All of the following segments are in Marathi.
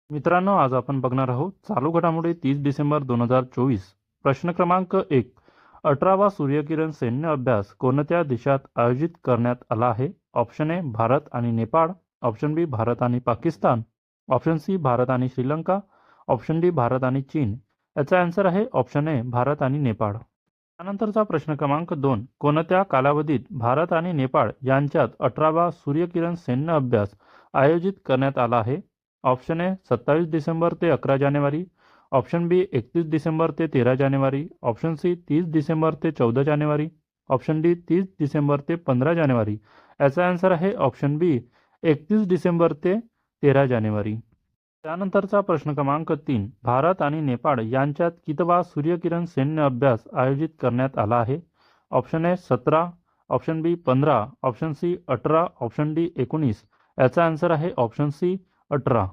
मित्रांनो, आज आपण बघणार आहोत चालू घडामोडी 30 डिसेंबर 2024. प्रश्न क्रमांक 1. 18वा सूर्यकिरण सैन्य अभ्यास कोणत्या देशात आयोजित करण्यात आला आहे? ऑप्शन ए भारत आणि नेपाळ, ऑप्शन बी भारत आणि पाकिस्तान, ऑप्शन सी भारत आणि श्रीलंका, ऑप्शन डी भारत आणि चीन. याचा आन्सर आहे ऑप्शन ए भारत आणि नेपाळ. त्यानंतरचा प्रश्न क्रमांक 2. कोणत्या कालावधीत भारत आणि नेपाळ यांच्यात 18वा सूर्यकिरण सैन्य अभ्यास आयोजित करण्यात आला आहे? ऑप्शन ए 27 डिसेंबर ते 11 जानेवारी, ऑप्शन बी 31 डिसेंबर ते 13 जानेवारी, ऑप्शन सी 30 डिसेंबर ते 14 जानेवारी, ऑप्शन डी 30 डिसेंबर ते 15 जानेवारी. याचा आन्सर आहे ऑप्शन बी 31 डिसेंबर ते 13 जानेवारी. त्यानंतरचा प्रश्न क्रमांक 3. भारत आणि नेपाळ यांच्यात कितवा सूर्यकिरण सैन्य अभ्यास आयोजित करण्यात आला आहे? Option A 17, option B 15, option C 18, option D 19. याचा आन्सर आहे ऑप्शन सी 18.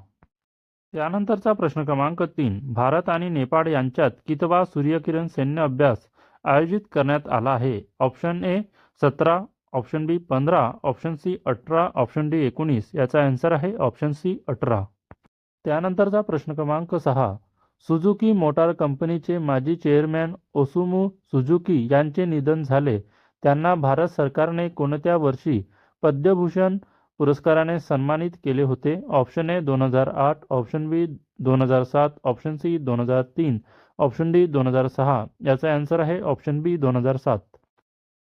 त्यानंतरचा प्रश्न क्रमांक 3. भारत आणि नेपाळ यांच्यात कितवा सूर्यकिरण सैन्य अभ्यास आयोजित करण्यात आला आहे? Option A 17, option B 15, option C 18, option D 19. याचा आन्सर आहे ऑप्शन सी 18. त्यानंतरचा प्रश्न क्रमांक 6. सुझुकी मोटार कंपनीचे माजी चेअरमॅन ओसुमू सुझुकी यांचे निधन झाले. त्यांना भारत सरकारने कोणत्या वर्षी पद्मभूषण पुरस्काराने सन्मानित केले होते? Option A 2008, option B 2007, option C 2003, option D 2006. याचा आन्सर आहे ऑप्शन बी 2007.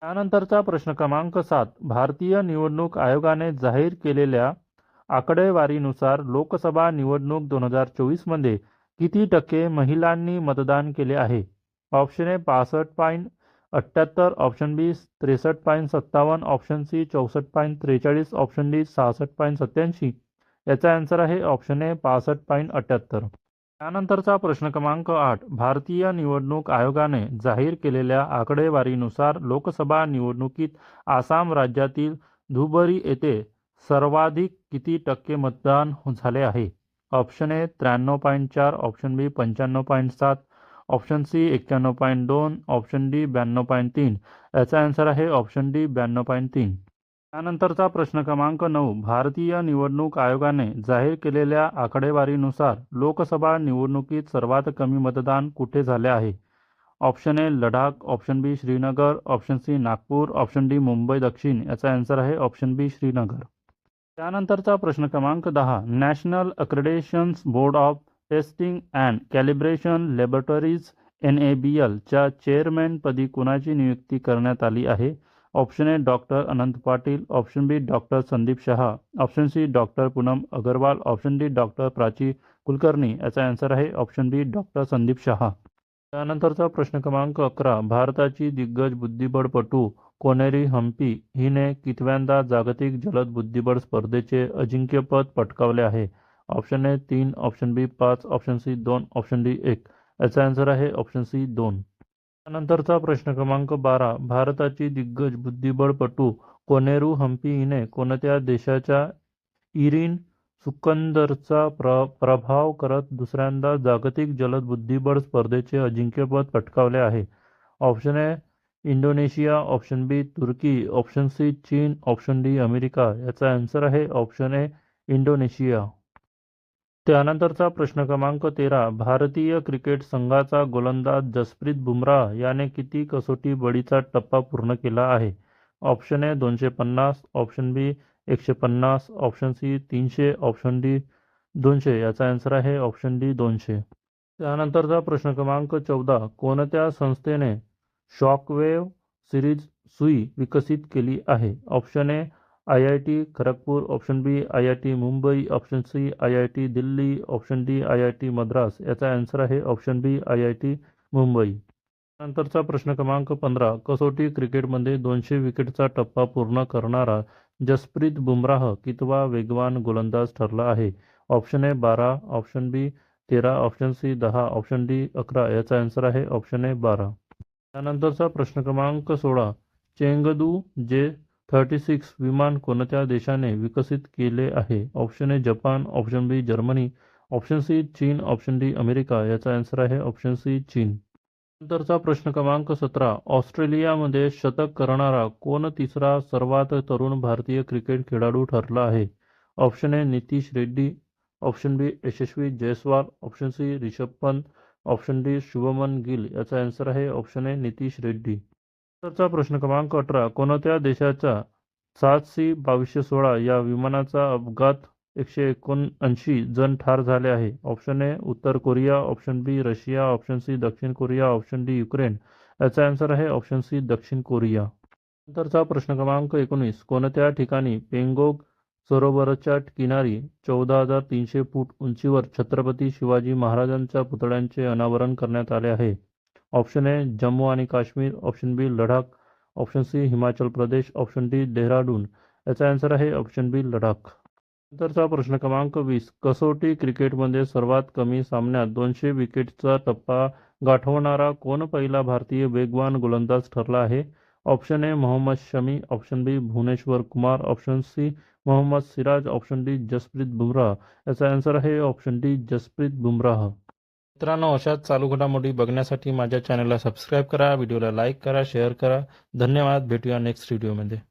त्यानंतरचा प्रश्न क्रमांक 7. भारतीय निवडणूक आयोगाने जाहीर केलेल्या आकडेवारीनुसार लोकसभा निवडणूक 2024 मध्ये किती टक्के महिलांनी मतदान केले आहे? Option A 65.78, option B 63.57, option C 64.43, option D 66.87. याचा आन्सर आहे ऑप्शन ए 65.78. त्यानंतरचा प्रश्न क्रमांक 8. भारतीय निवडणूक आयोगाने जाहीर केलेल्या आकडेवारीनुसार लोकसभा निवडणुकीत आसाम राज्यातील धुबरी येथे सर्वाधिक किती टक्के मतदान झाले आहे? Option A 93.4, option B 95.7, option C 91.2, option D 92.3. याचा आन्सर आहे ऑप्शन डी 92.3. त्यानंतरचा प्रश्न क्रमांक 9. भारतीय निवडणूक आयोगाने जाहीर केलेल्या आकडेवारीनुसार लोकसभा निवडणुकीत सर्वात कमी मतदान कुठे झाले आहे? Option A Ladakh, option B Srinagar, option C Nagpur, option D Mumbai Dakshin. याचा आन्सर आहे ऑप्शन बी श्रीनगर. त्यानंतरचा प्रश्न क्रमांक 10. National accreditations board of testing and calibration laboratories NABL च्या चेअरमॅनपदी कुणाची नियुक्ती करण्यात आली आहे? Option A doctor Anant Patil, option B doctor Sandeep Shah, option C doctor Poonam Agarwal, option D doctor Prachi Kulkarni. याचा आन्सर आहे option B doctor Sandeep Shah. त्यानंतरचा प्रश्न क्रमांक 11. भारताची दिग्गज बुद्धिबळपटू कोनेरी हम्पी हिने कितव्यांदा जागतिक जलद बुद्धिबळ स्पर्धेचे अजिंक्यपद पटकावले आहे? Option A 3, option B 5, option C 2, option D 1. याचा आन्सर आहे ऑप्शन सी 2. त्यानंतरचा प्रश्न क्रमांक 12. भारताची दिग्गज बुद्धिबळपटू कोनेरू हम्पी हिने कोणत्या देशाच्या इरिन सुकंदरचा प्रभाव करत दुसऱ्यांदा जागतिक जलद बुद्धिबळ स्पर्धेचे अजिंक्यपद पटकावले आहे? Option A Indonesia, option B तुर्की, ऑप्शन सी चीन, ऑप्शन डी अमेरिका. याचा आन्सर आहे ऑप्शन ए इंडोनेशिया. त्यानंतरचा प्रश्न क्रमांक 13. भारतीय क्रिकेट संघाचा गोलंदाज जसप्रीत बुमराह याने किती कसोटी बळीचा टप्पा पूर्ण केला आहे? Option A 250, option B 150, option C 300, option D 200. याचा आन्सर आहे ऑप्शन डी 200. त्यानंतरचा प्रश्न क्रमांक 14. कोणत्या संस्थेने शॉकवेव्ह सिरीज सुई विकसित केली आहे? Option A IIT Kharagpur, option B IIT Mumbai, option C IIT Delhi, option D IIT Madras. याचा आन्सर आहे ऑप्शन बी IIT मुंबई. नंतरचा प्रश्न क्रमांक 15. कसोटी क्रिकेटमध्ये 200 विकेटचा टप्पा पूर्ण करणारा जसप्रीत बुमराह कितवा वेगवान गोलंदाज ठरला आहे? Option A 12, option B 13, option C 10, option D 11. याचा आन्सर आहे ऑप्शन ए 12. त्यानंतरचा प्रश्न क्रमांक 16. चेंगदू J-36 विमान कोणत्या देशाने विकसित केले आहे? Option A Japan, option B Germany, option C चीन, ऑप्शन डी अमेरिका. याचा आन्सर आहे ऑप्शन सी चीन. नंतरचा प्रश्न क्रमांक 17. ऑस्ट्रेलियामध्ये शतक करणारा कोण तिसरा सर्वात तरुण भारतीय क्रिकेट खेळाडू ठरला आहे? Option A Nitish Reddy, option B Yashasvi Jaiswal, option C Rishabh Pant, option D Shubman Gill. याचा आन्सर आहे ऑप्शन ए नितीश रेड्डी. नंतरचा प्रश्न क्रमांक 18. कोणत्या देशाच्या 7C-2216 या विमानाचा अपघात 179 जण ठार झाले आहे? ऑप्शन ए उत्तर कोरिया, ऑप्शन बी रशिया, ऑप्शन सी दक्षिण कोरिया, ऑप्शन डी युक्रेन. याचा आन्सर आहे ऑप्शन सी दक्षिण कोरिया. नंतरचा प्रश्न क्रमांक 19. कोणत्या ठिकाणी पेंगोंग सरोवराच्या किनारी 14,300 फूट उंचीवर छत्रपती शिवाजी महाराजांच्या पुतळ्याचे अनावरण करण्यात आले आहे? ऑप्शन ए जम्मू आणि काश्मीर, ऑप्शन बी Ladakh, option C Himachal Pradesh, option D Dehradun. याचा आन्सर आहे ऑप्शन बी लडाख. नंतरचा प्रश्न क्रमांक 20. कसोटी क्रिकेटमध्ये सर्वात कमी सामन्यात 200 विकेटचा टप्पा गाठवणारा कोण पहिला भारतीय वेगवान गोलंदाज ठरला आहे? Option A Mohammed Shami, option B Bhuvneshwar Kumar, option C Mohammed Siraj, option D Jasprit Bumrah. याचा आन्सर आहे ऑप्शन डी जसप्रीत बुमराह. मित्रांनो, अशाच चालू घडामोडी बघण्यासाठी माझ्या चॅनलला सबस्क्राईब करा, व्हिडिओला लाईक करा, शेअर करा. धन्यवाद. भेटूया नेक्स्ट व्हिडिओमध्ये.